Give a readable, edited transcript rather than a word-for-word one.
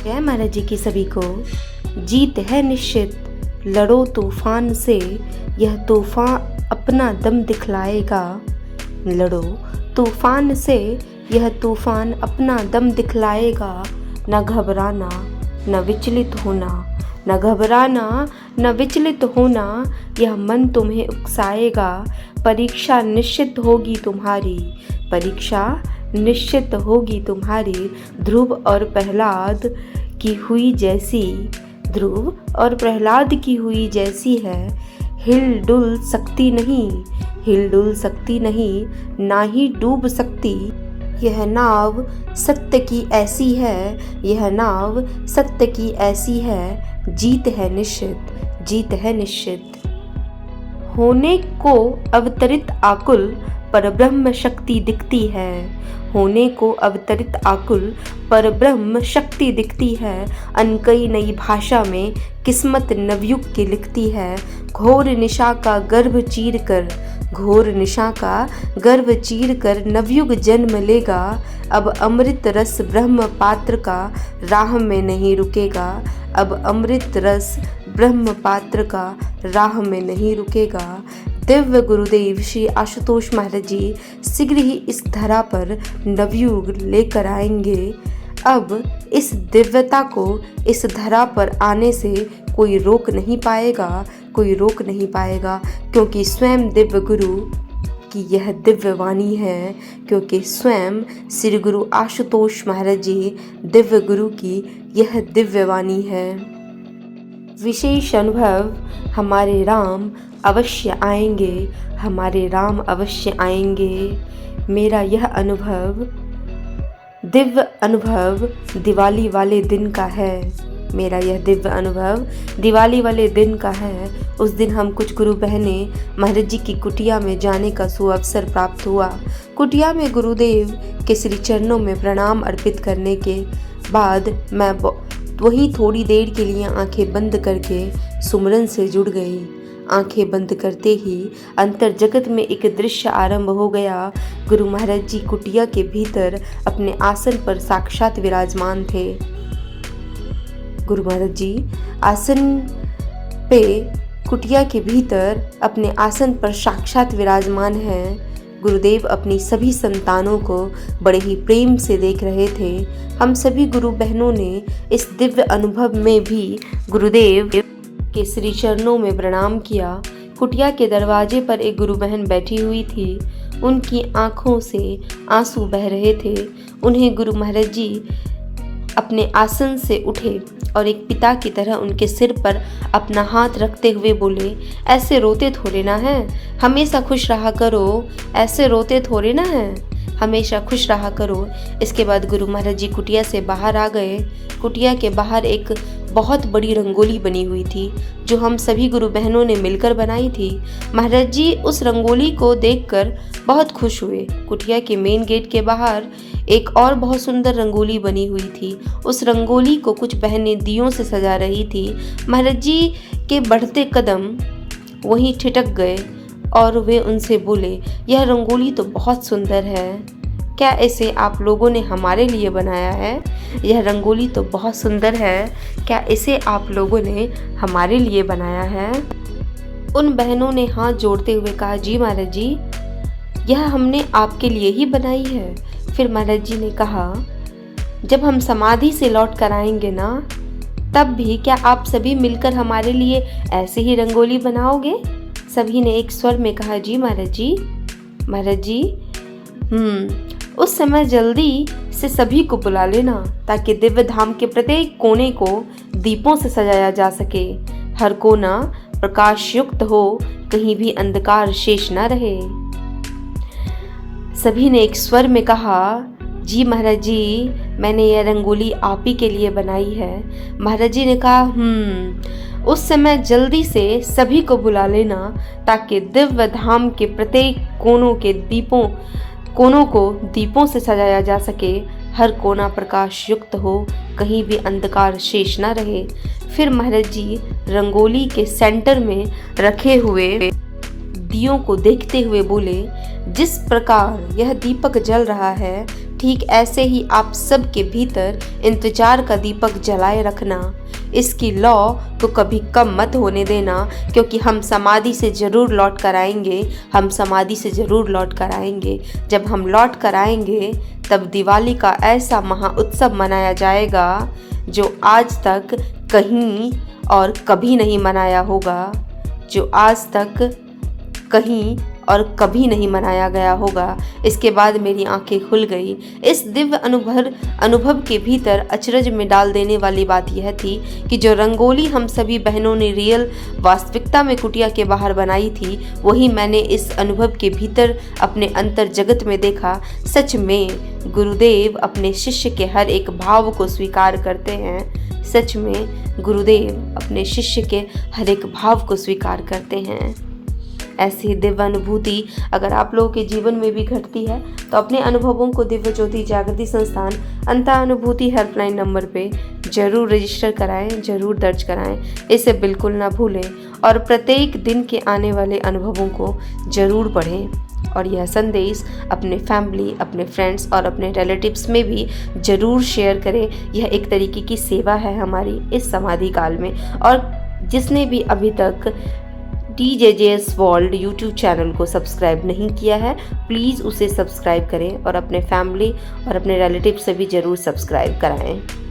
जय महाराज जी की सभी को। जीत है निश्चित, लड़ो तूफान से, यह तूफान अपना दम दिखलाएगा। लड़ो तूफान से, यह तूफान अपना दम दिखलाएगा। न घबराना न विचलित होना, न घबराना न विचलित होना, यह मन तुम्हें उकसाएगा। परीक्षा निश्चित होगी तुम्हारी, परीक्षा निश्चित होगी तुम्हारी। ध्रुव और प्रहलाद की हुई जैसी, ध्रुव और प्रहलाद की हुई जैसी है। हिल डुल सकती नहीं, हिल डुल सकती नहीं, ना ही डूब सकती। यह नाव सत्य की ऐसी है, यह नाव सत्य की ऐसी है। जीत है निश्चित, जीत है निश्चित। होने को अवतरित आकुल परब्रह्म शक्ति दिखती है। होने को अवतरित आकुल परब्रह्म शक्ति दिखती है। अनकई नई भाषा में किस्मत नवयुग की लिखती है। घोर निशा का गर्भ चीर कर, घोर निशा का गर्भ चीर कर नवयुग जन्म लेगा। अब अमृत रस ब्रह्म पात्र का राह में नहीं रुकेगा। अब अमृत रस ब्रह्म पात्र का राह में नहीं रुकेगा। दिव्य गुरुदेव श्री आशुतोष महाराज जी शीघ्र ही इस धरा पर नवयुग लेकर आएंगे। अब इस दिव्यता को इस धरा पर आने से कोई रोक नहीं पाएगा, कोई रोक नहीं पाएगा, क्योंकि स्वयं दिव्य गुरु की यह दिव्य वाणी है, क्योंकि स्वयं श्री गुरु आशुतोष महाराज जी दिव्य गुरु की यह दिव्य वाणी है। विशेष अनुभव हमारे राम अवश्य आएंगे, हमारे राम अवश्य आएंगे। मेरा यह अनुभव दिव्य अनुभव दिवाली वाले दिन का है। मेरा यह दिव्य अनुभव दिवाली वाले दिन का है। उस दिन हम कुछ गुरु बहनें महाराज जी की कुटिया में जाने का सुअवसर प्राप्त हुआ। कुटिया में गुरुदेव के श्री चरणों में प्रणाम अर्पित करने के बाद मैं वहीं थोड़ी देर के लिए आंखें बंद करके सुमरन से जुड़ गई। आंखें बंद करते ही अंतर जगत में एक दृश्य आरंभ हो गया। गुरु महाराज जी कुटिया के भीतर अपने आसन पर साक्षात विराजमान थे। गुरु महाराज जी आसन पे कुटिया के भीतर अपने आसन पर साक्षात विराजमान हैं। गुरुदेव अपनी सभी संतानों को बड़े ही प्रेम से देख रहे थे। हम सभी गुरु बहनों ने इस दिव्य अनुभव में भी गुरुदेव के श्री चरणों में प्रणाम किया। कुटिया के दरवाजे पर एक गुरु बहन बैठी हुई थी। उनकी आंखों से आंसू बह रहे थे। उन्हें गुरु महाराज जी अपने आसन से उठे और एक पिता की तरह उनके सिर पर अपना हाथ रखते हुए बोले, ऐसे रोते थोड़े ना है, हमेशा खुश रहा करो, ऐसे रोते थोड़े ना है, हमेशा खुश रहा करो। इसके बाद गुरु महाराज जी कुटिया से बाहर आ गए। कुटिया के बाहर एक बहुत बड़ी रंगोली बनी हुई थी, जो हम सभी गुरु बहनों ने मिलकर बनाई थी। महाराज जी उस रंगोली को देखकर बहुत खुश हुए। कुटिया के मेन गेट के बाहर एक और बहुत सुंदर रंगोली बनी हुई थी। उस रंगोली को कुछ बहनें दियों से सजा रही थी। महाराज जी के बढ़ते कदम वहीं ठिठक गए और वे उनसे बोले, यह रंगोली तो बहुत सुंदर है, क्या इसे आप लोगों ने हमारे लिए बनाया है? यह रंगोली तो बहुत सुंदर है, क्या इसे आप लोगों ने हमारे लिए बनाया है? उन बहनों ने हाथ जोड़ते हुए कहा, जी महाराज जी, यह हमने आपके लिए ही बनाई है। फिर महाराज जी ने कहा, जब हम समाधि से लौट कर आएंगे ना, तब भी क्या आप सभी मिलकर हमारे लिए ऐसे ही रंगोली बनाओगे? सभी ने एक स्वर में कहा, जी महाराज जी, महाराज जी। उस समय जल्दी से सभी को बुला लेना, ताकि दिव्य धाम के प्रत्येक कोने को दीपों से सजाया जा सके। हर कोना प्रकाश युक्त हो, कहीं भी अंधकार शेष न रहे। सभी ने एक स्वर में कहा, जी महाराज जी, मैंने यह रंगोली आप ही के लिए बनाई है। महाराज जी ने कहा, उस समय जल्दी से सभी को बुला लेना, ताकि दिव्य धाम के प्रत्येक कोनों को दीपों से सजाया जा सके। हर कोना प्रकाश युक्त हो, कहीं भी अंधकार शेष न रहे। फिर महाराज जी रंगोली के सेंटर में रखे हुए दियों को देखते हुए बोले, जिस प्रकार यह दीपक जल रहा है, ठीक ऐसे ही आप सबके भीतर इंतजार का दीपक जलाए रखना। इसकी लौ को कभी कम मत होने देना, क्योंकि हम समाधि से ज़रूर लौट कर आएंगे। हम समाधि से ज़रूर लौट कर आएंगे। जब हम लौट कर आएंगे तब दिवाली का ऐसा महाउत्सव मनाया जाएगा जो आज तक कहीं और कभी नहीं मनाया होगा, जो आज तक कहीं और कभी नहीं मनाया गया होगा। इसके बाद मेरी आंखें खुल गई। इस दिव्य अनुभव के भीतर अचरज में डाल देने वाली बात यह थी कि जो रंगोली हम सभी बहनों ने रियल वास्तविकता में कुटिया के बाहर बनाई थी, वही मैंने इस अनुभव के भीतर अपने अंतर जगत में देखा। सच में गुरुदेव अपने शिष्य के हर एक भाव को स्वीकार करते हैं। सच में गुरुदेव अपने शिष्य के हर एक भाव को स्वीकार करते हैं। ऐसी दिव्य अनुभूति अगर आप लोगों के जीवन में भी घटती है तो अपने अनुभवों को दिव्य ज्योति जागृति संस्थान अंतः अनुभूति हेल्पलाइन नंबर पे जरूर रजिस्टर कराएं, जरूर दर्ज कराएं। इसे बिल्कुल ना भूलें और प्रत्येक दिन के आने वाले अनुभवों को जरूर पढ़ें और यह संदेश अपने फैमिली, अपने फ्रेंड्स और अपने रिलेटिव्स में भी जरूर शेयर करें। यह एक तरीके की सेवा है हमारी इस समाधि काल में। और जिसने भी अभी तक TJJS वर्ल्ड यूट्यूब चैनल को सब्सक्राइब नहीं किया है, प्लीज़ उसे सब्सक्राइब करें और अपने फैमिली और अपने रिलेटिव से भी ज़रूर सब्सक्राइब कराएं।